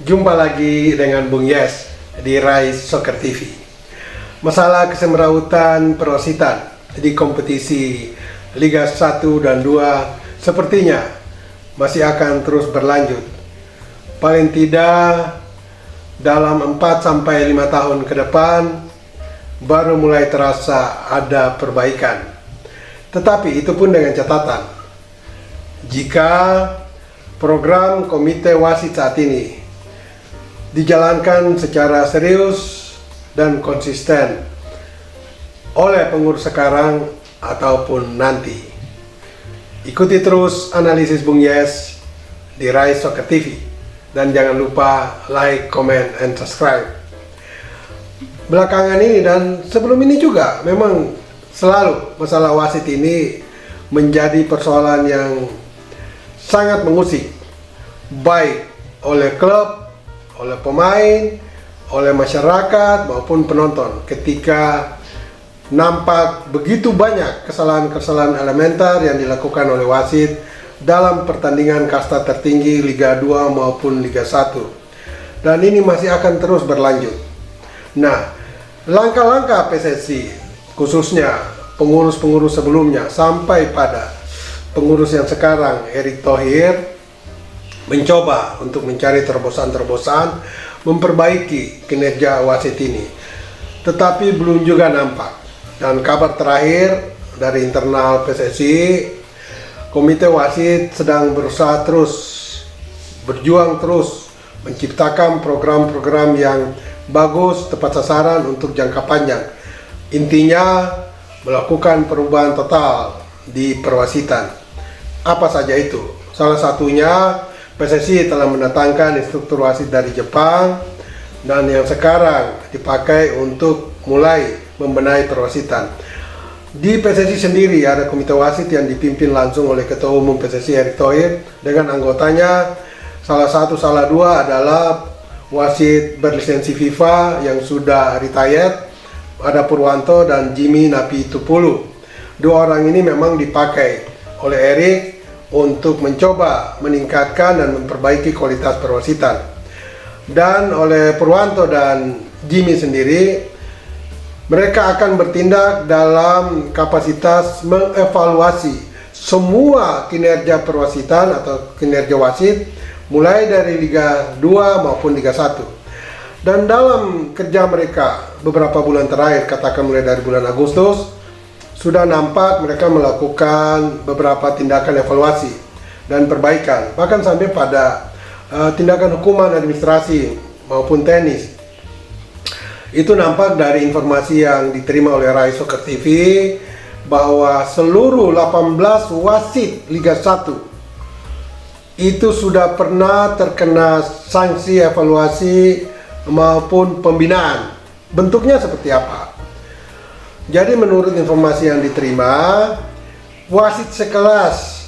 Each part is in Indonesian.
Jumpa lagi dengan Bung Yes di Rise Soccer TV. Masalah kesemrautan perwasitan di kompetisi Liga 1 dan 2 sepertinya masih akan terus berlanjut. Paling tidak dalam 4-5 tahun ke depan baru mulai terasa ada perbaikan. Tetapi itu pun dengan catatan, jika program komite wasit saat ini dijalankan secara serius dan konsisten oleh pengurus sekarang ataupun nanti. Ikuti terus analisis Bung Yes di Rise Soccer TV dan jangan lupa like, comment, and subscribe. Belakangan ini dan sebelum ini juga memang selalu masalah wasit ini menjadi persoalan yang sangat mengusik, baik oleh klub, oleh pemain, oleh masyarakat maupun penonton, ketika nampak begitu banyak kesalahan-kesalahan elementer yang dilakukan oleh wasit dalam pertandingan kasta tertinggi Liga 2 maupun Liga 1, dan ini masih akan terus berlanjut. Nah, langkah-langkah PSSI, khususnya pengurus-pengurus sebelumnya sampai pada pengurus yang sekarang, Erick Thohir, mencoba untuk mencari terobosan-terobosan memperbaiki kinerja wasit ini, tetapi belum juga nampak. Dan kabar terakhir dari internal PSSI, komite wasit sedang berusaha terus, berjuang terus menciptakan program-program yang bagus, tepat sasaran untuk jangka panjang. Intinya melakukan perubahan total di perwasitan. Apa saja itu? Salah satunya PSSI telah mendatangkan instruktur wasit dari Jepang dan yang sekarang dipakai untuk mulai membenahi perwasitan. Di PSSI sendiri ada komite wasit yang dipimpin langsung oleh Ketua Umum PSSI Erick Thohir dengan anggotanya. Salah dua adalah wasit berlisensi FIFA yang sudah retired, ada Purwanto dan Jimmy Napitupulu. Dua orang ini memang dipakai oleh Erick untuk mencoba meningkatkan dan memperbaiki kualitas perwasitan. Dan oleh Purwanto dan Jimmy sendiri, mereka akan bertindak dalam kapasitas mengevaluasi semua kinerja perwasitan atau kinerja wasit mulai dari Liga 2 maupun Liga 1. Dan dalam kerja mereka beberapa bulan terakhir, katakan mulai dari bulan Agustus, sudah nampak mereka melakukan beberapa tindakan evaluasi dan perbaikan, bahkan sampai pada tindakan hukuman administrasi maupun teknis. Itu nampak dari informasi yang diterima oleh Rise Soccer TV bahwa seluruh 18 wasit Liga 1 itu sudah pernah terkena sanksi evaluasi maupun pembinaan. Bentuknya seperti apa? Jadi menurut informasi yang diterima, wasit sekelas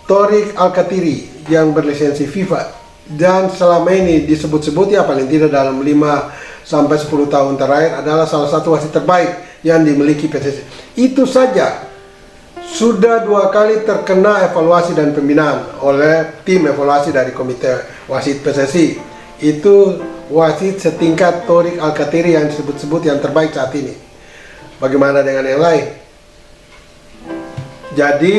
Thorik Alkatiri yang berlisensi FIFA dan selama ini disebut-sebut ya paling tidak dalam 5-10 tahun terakhir adalah salah satu wasit terbaik yang dimiliki PSSI. Itu saja sudah 2 kali terkena evaluasi dan pembinaan oleh tim evaluasi dari komite wasit PSSI. Itu wasit setingkat Thorik Alkatiri yang disebut-sebut yang terbaik saat ini. Bagaimana dengan yang lain? Jadi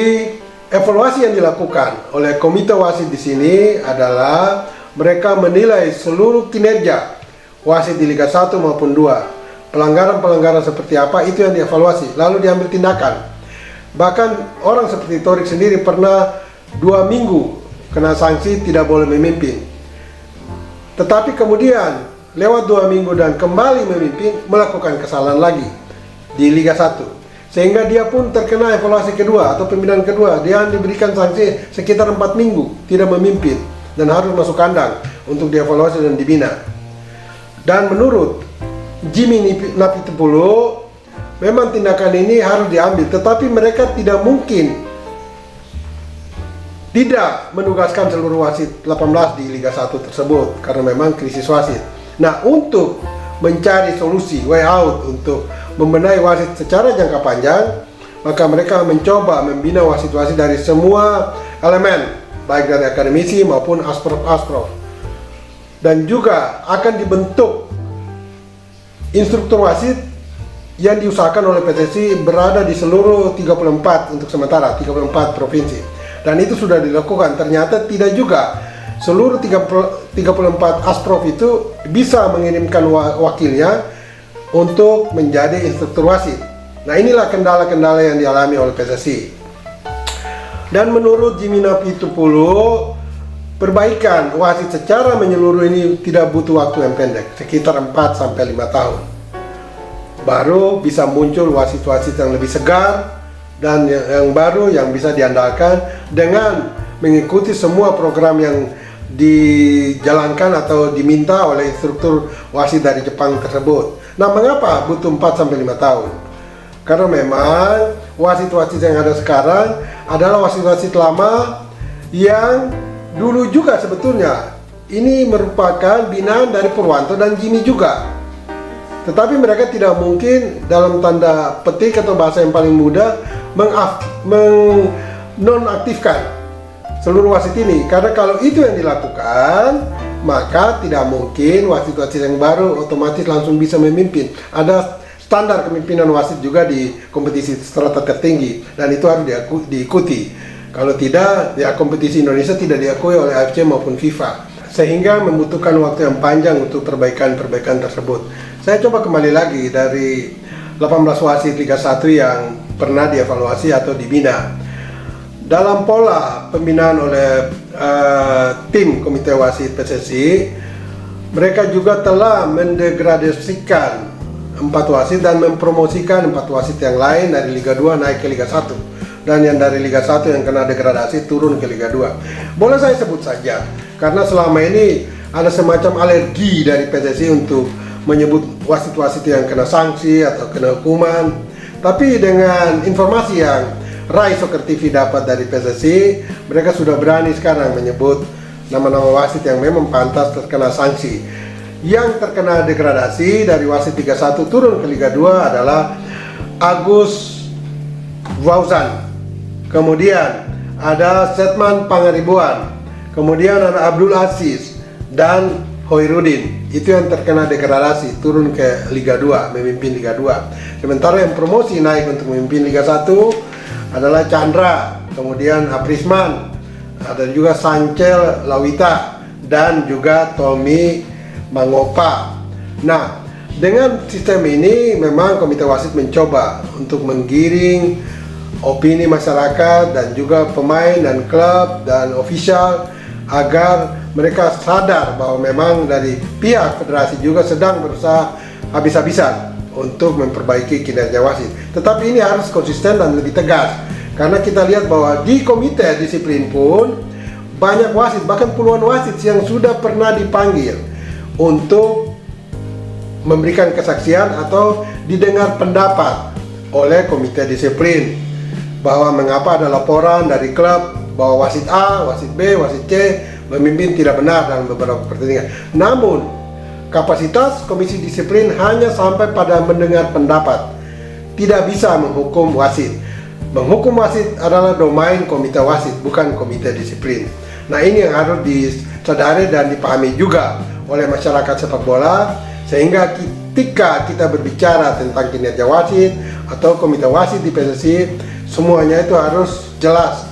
evaluasi yang dilakukan oleh komite wasit di sini adalah mereka menilai seluruh kinerja wasit di Liga 1 maupun 2. Pelanggaran-pelanggaran seperti apa itu yang dievaluasi, lalu diambil tindakan. Bahkan orang seperti Thorik sendiri pernah 2 minggu kena sanksi tidak boleh memimpin. Tetapi kemudian lewat 2 minggu dan kembali memimpin, melakukan kesalahan lagi di Liga 1, sehingga dia pun terkena evaluasi kedua atau pembinaan kedua. Dia diberikan sanksi sekitar 4 minggu tidak memimpin dan harus masuk kandang untuk dievaluasi dan dibina. Dan menurut Jimmy Napitupulu, memang tindakan ini harus diambil, tetapi mereka tidak mungkin tidak menugaskan seluruh wasit 18 di Liga 1 tersebut karena memang krisis wasit. Nah, untuk mencari solusi way out untuk membenahi wasit secara jangka panjang, maka mereka mencoba membina wasit-wasit dari semua elemen, baik dari akademisi maupun asprof-asprof. dan juga akan dibentuk instruktur wasit yang diusahakan oleh PSSI berada di seluruh 34 untuk sementara 34 provinsi, dan itu sudah dilakukan. Ternyata tidak juga seluruh 34 asprof itu bisa mengirimkan wakilnya untuk menjadi instruktur wasit. Nah, inilah kendala-kendala yang dialami oleh PSSI. Dan menurut Jimina Pitupulu, perbaikan wasit secara menyeluruh ini tidak butuh waktu yang pendek, sekitar 4-5 tahun. Baru bisa muncul wasit-wasit yang lebih segar dan yang baru yang bisa diandalkan dengan mengikuti semua program yang dijalankan atau diminta oleh instruktur wasit dari Jepang tersebut. Nah, mengapa butuh 4-5 tahun? Karena memang wasit-wasit yang ada sekarang adalah wasit-wasit lama yang dulu juga sebetulnya ini merupakan binaan dari Purwanto dan Jimmy juga. Tetapi mereka tidak mungkin dalam tanda petik atau bahasa yang paling mudah menonaktifkan seluruh wasit ini. Karena kalau itu yang dilakukan, maka tidak mungkin wasit-wasit yang baru otomatis langsung bisa memimpin. Ada standar kepemimpinan wasit juga di kompetisi strata tertinggi, dan itu harus diikuti. Kalau tidak, ya kompetisi Indonesia tidak diakui oleh AFC maupun FIFA, sehingga membutuhkan waktu yang panjang untuk perbaikan-perbaikan tersebut. Saya coba kembali lagi dari 18 wasit Liga 1 yang pernah dievaluasi atau dibina. Dalam pola pembinaan oleh tim Komite Wasit PSSI, mereka juga telah mendegradasikan 4 wasit dan mempromosikan 4 wasit yang lain dari Liga 2 naik ke Liga 1, dan yang dari Liga 1 yang kena degradasi turun ke Liga 2. Boleh saya sebut saja, karena selama ini ada semacam alergi dari PSSI untuk menyebut wasit-wasit yang kena sanksi atau kena hukuman. Tapi dengan informasi yang Rai Soccer TV dapat dari PSSI, mereka sudah berani sekarang menyebut nama-nama wasit yang memang pantas terkena sanksi. Yang terkena degradasi dari wasit Liga 1 turun ke Liga 2 adalah Agus Wauzan, kemudian ada Setman Pangaribuan, kemudian ada Abdul Aziz dan Hoirudin. Itu yang terkena degradasi turun ke Liga 2, memimpin Liga 2. Sementara yang promosi naik untuk memimpin Liga 1 adalah Chandra, kemudian Aprisman, ada juga Sancel Lawita, dan juga Tommy Mangopa. Nah, dengan sistem ini memang Komite Wasit mencoba untuk menggiring opini masyarakat dan juga pemain dan klub dan ofisial agar mereka sadar bahwa memang dari pihak federasi juga sedang berusaha habis-habisan untuk memperbaiki kinerja wasit. Tetapi ini harus konsisten dan lebih tegas, karena kita lihat bahwa di komite disiplin pun banyak wasit, bahkan puluhan wasit yang sudah pernah dipanggil untuk memberikan kesaksian atau didengar pendapat oleh komite disiplin bahwa mengapa ada laporan dari klub bahwa wasit A, wasit B, wasit C memimpin tidak benar dalam beberapa pertandingan. Namun kapasitas komisi disiplin hanya sampai pada mendengar pendapat, tidak bisa menghukum wasit. Menghukum wasit adalah domain komite wasit, bukan komite disiplin. Nah, ini yang harus disadari dan dipahami juga oleh masyarakat sepak bola, sehingga ketika kita berbicara tentang kinerja wasit atau komite wasit di PSSI, semuanya itu harus jelas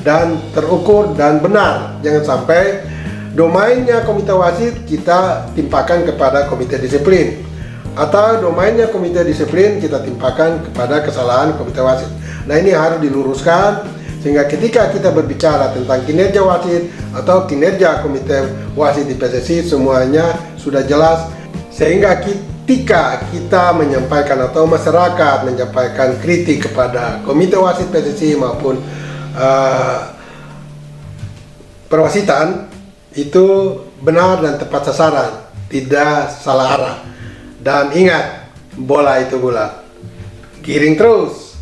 dan terukur dan benar. Jangan sampai domainnya komite wasit kita timpakan kepada komite disiplin, atau domainnya komite disiplin kita timpakan kepada kesalahan komite wasit. Nah, ini harus diluruskan, sehingga ketika kita berbicara tentang kinerja wasit atau kinerja komite wasit di PSSI, semuanya sudah jelas, sehingga ketika kita menyampaikan atau masyarakat menyampaikan kritik kepada komite wasit PSSI maupun perwasitan, itu benar dan tepat sasaran, tidak salah arah. Dan ingat, bola itu bulat, giring terus.